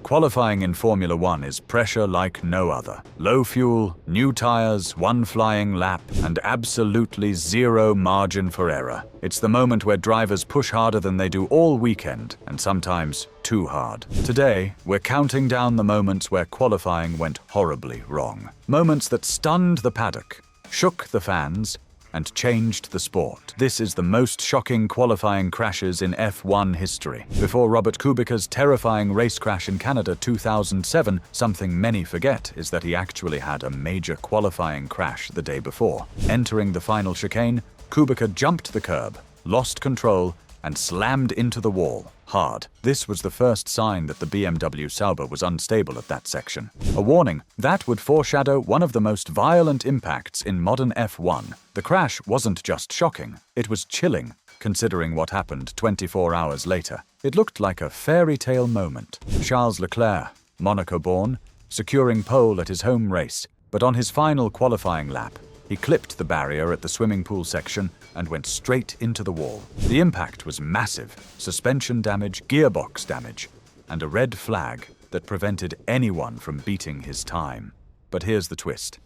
Qualifying in Formula One is pressure like no other. Low fuel, new tires, one flying lap, and absolutely zero margin for error. It's the moment where drivers push harder than they do all weekend, and sometimes too hard. Today, we're counting down the moments where qualifying went horribly wrong. Moments that stunned the paddock, shook the fans, and changed the sport. This is the most shocking qualifying crashes in F1 history. Before Robert Kubica's terrifying race crash in Canada 2007, something many forget is that he actually had a major qualifying crash the day before. Entering the final chicane, Kubica jumped the curb, lost control, and slammed into the wall, hard. This was the first sign that the BMW Sauber was unstable at that section. A warning that would foreshadow one of the most violent impacts in modern F1. The crash wasn't just shocking, it was chilling, considering what happened 24 hours later. It looked like a fairy tale moment. Charles Leclerc, Monaco-born, securing pole at his home race, but on his final qualifying lap, he clipped the barrier at the swimming pool section and went straight into the wall. The impact was massive: suspension damage, gearbox damage, and a red flag that prevented anyone from beating his time. But here's the twist.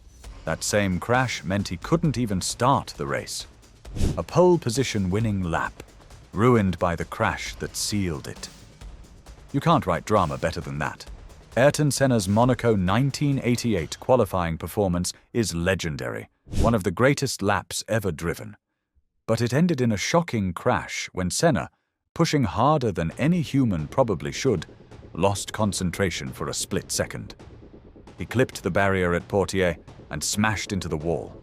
That same crash meant he couldn't even start the race. A pole position winning lap, ruined by the crash that sealed it. You can't write drama better than that. Ayrton Senna's Monaco 1988 qualifying performance is legendary, one of the greatest laps ever driven. But it ended in a shocking crash when Senna, pushing harder than any human probably should, lost concentration for a split second. He clipped the barrier at Portier and smashed into the wall.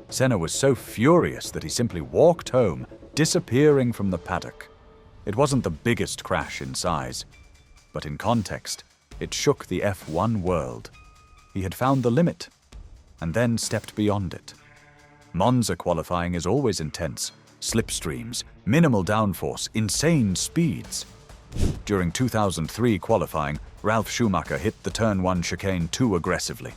Senna was so furious that he simply walked home, disappearing from the paddock. It wasn't the biggest crash in size, but in context, it shook the F1 world. He had found the limit, and then stepped beyond it. Monza qualifying is always intense. Slipstreams, minimal downforce, insane speeds. During 2003 qualifying, Ralf Schumacher hit the Turn 1 chicane too aggressively.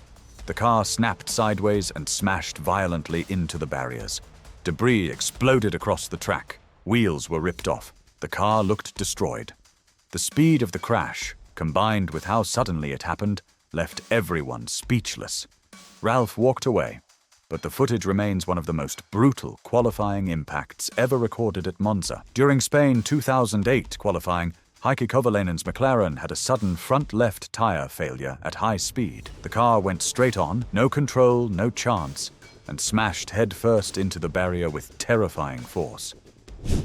The car snapped sideways and smashed violently into the barriers. Debris exploded across the track. Wheels were ripped off. The car looked destroyed. The speed of the crash, combined with how suddenly it happened, left everyone speechless. Ralph walked away, but the footage remains one of the most brutal qualifying impacts ever recorded at Monza. During Spain 2008 qualifying, Heikki Kovalainen's McLaren had a sudden front left tire failure at high speed. The car went straight on, no control, no chance, and smashed headfirst into the barrier with terrifying force.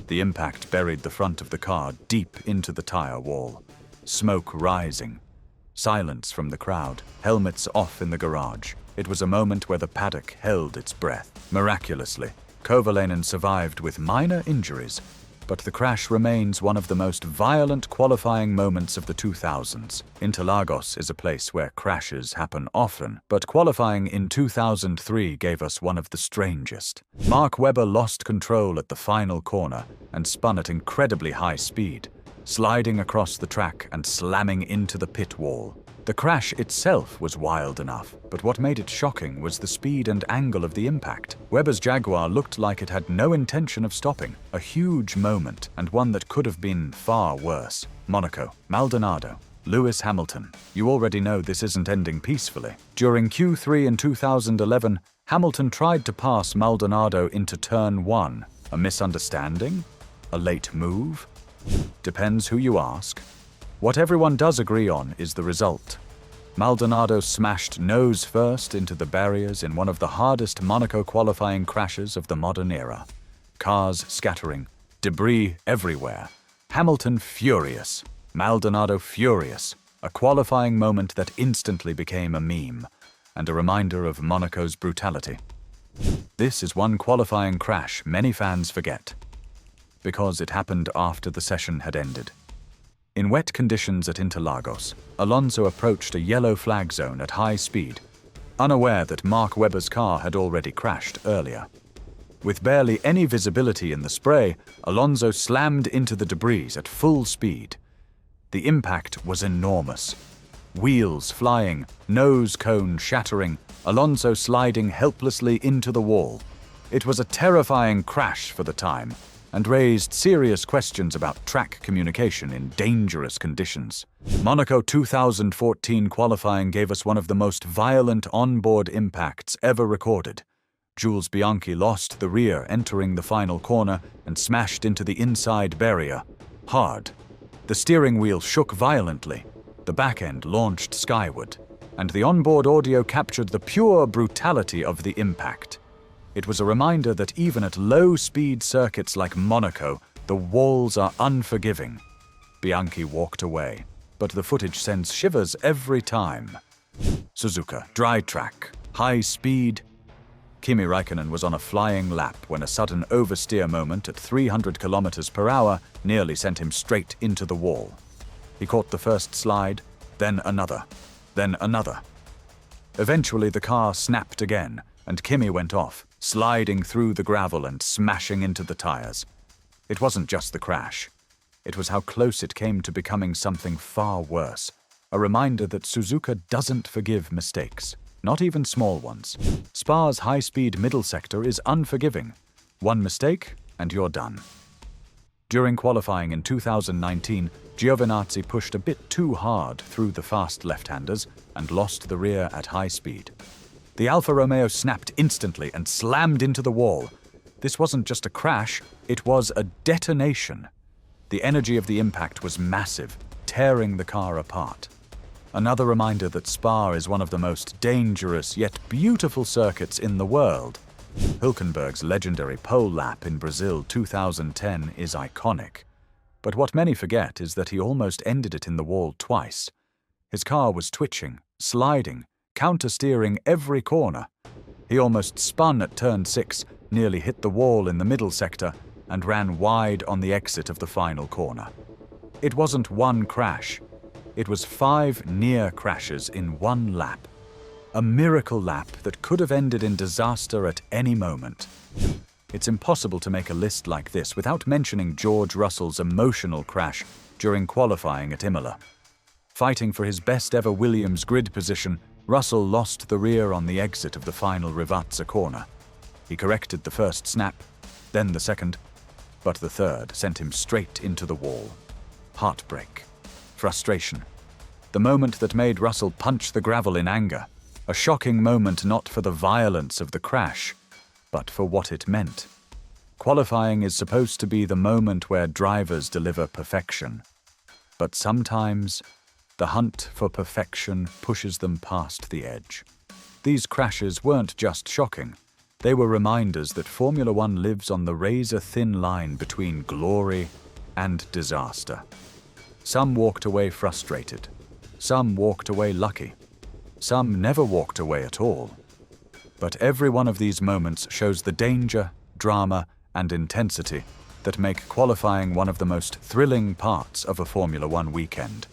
The impact buried the front of the car deep into the tire wall. Smoke rising. Silence from the crowd. Helmets off in the garage. It was a moment where the paddock held its breath. Miraculously, Kovalainen survived with minor injuries, but the crash remains one of the most violent qualifying moments of the 2000s. Interlagos is a place where crashes happen often, but qualifying in 2003 gave us one of the strangest. Mark Webber lost control at the final corner and spun at incredibly high speed, sliding across the track and slamming into the pit wall. The crash itself was wild enough, but what made it shocking was the speed and angle of the impact. Webber's Jaguar looked like it had no intention of stopping. A huge moment, and one that could have been far worse. Monaco, Maldonado, Lewis Hamilton. You already know this isn't ending peacefully. During Q3 in 2011, Hamilton tried to pass Maldonado into Turn 1. A misunderstanding? A late move? Depends who you ask. What everyone does agree on is the result. Maldonado smashed nose first into the barriers in one of the hardest Monaco qualifying crashes of the modern era. Cars scattering, debris everywhere. Hamilton furious, Maldonado furious. A qualifying moment that instantly became a meme, and a reminder of Monaco's brutality. This is one qualifying crash many fans forget, because it happened after the session had ended. In wet conditions at Interlagos, Alonso approached a yellow flag zone at high speed, unaware that Mark Webber's car had already crashed earlier. With barely any visibility in the spray, Alonso slammed into the debris at full speed. The impact was enormous. Wheels flying, nose cone shattering, Alonso sliding helplessly into the wall. It was a terrifying crash for the time, and raised serious questions about track communication in dangerous conditions. Monaco 2014 qualifying gave us one of the most violent onboard impacts ever recorded. Jules Bianchi lost the rear entering the final corner and smashed into the inside barrier, hard. The steering wheel shook violently, the back end launched skyward, and the onboard audio captured the pure brutality of the impact. It was a reminder that even at low-speed circuits like Monaco, the walls are unforgiving. Bianchi walked away, but the footage sends shivers every time. Suzuka, dry track, high speed. Kimi Räikkönen was on a flying lap when a sudden oversteer moment at 300 kilometers per hour nearly sent him straight into the wall. He caught the first slide, then another, then another. Eventually the car snapped again, and Kimi went off, sliding through the gravel and smashing into the tires. It wasn't just the crash. It was how close it came to becoming something far worse. A reminder that Suzuka doesn't forgive mistakes, not even small ones. Spa's high-speed middle sector is unforgiving. One mistake, and you're done. During qualifying in 2019, Giovinazzi pushed a bit too hard through the fast left-handers and lost the rear at high speed. The Alfa Romeo snapped instantly and slammed into the wall. This wasn't just a crash, it was a detonation. The energy of the impact was massive, tearing the car apart. Another reminder that Spa is one of the most dangerous yet beautiful circuits in the world. Hülkenberg's legendary pole lap in Brazil 2010 is iconic. But what many forget is that he almost ended it in the wall twice. His car was twitching, sliding, counter-steering every corner. He almost spun at turn 6, nearly hit the wall in the middle sector, and ran wide on the exit of the final corner. It wasn't one crash. It was 5 near crashes in one lap. A miracle lap that could have ended in disaster at any moment. It's impossible to make a list like this without mentioning George Russell's emotional crash during qualifying at Imola. Fighting for his best-ever Williams grid position, Russell lost the rear on the exit of the final Rivazza corner. He corrected the first snap, then the second, but the third sent him straight into the wall. Heartbreak. Frustration. The moment that made Russell punch the gravel in anger. A shocking moment not for the violence of the crash, but for what it meant. Qualifying is supposed to be the moment where drivers deliver perfection. But sometimes, the hunt for perfection pushes them past the edge. These crashes weren't just shocking. They were reminders that Formula One lives on the razor-thin line between glory and disaster. Some walked away frustrated. Some walked away lucky. Some never walked away at all. But every one of these moments shows the danger, drama, and intensity that make qualifying one of the most thrilling parts of a Formula One weekend.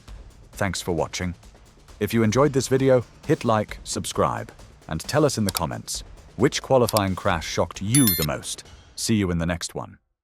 Thanks for watching. If you enjoyed this video, hit like, subscribe, and tell us in the comments, which qualifying crash shocked you the most? See you in the next one.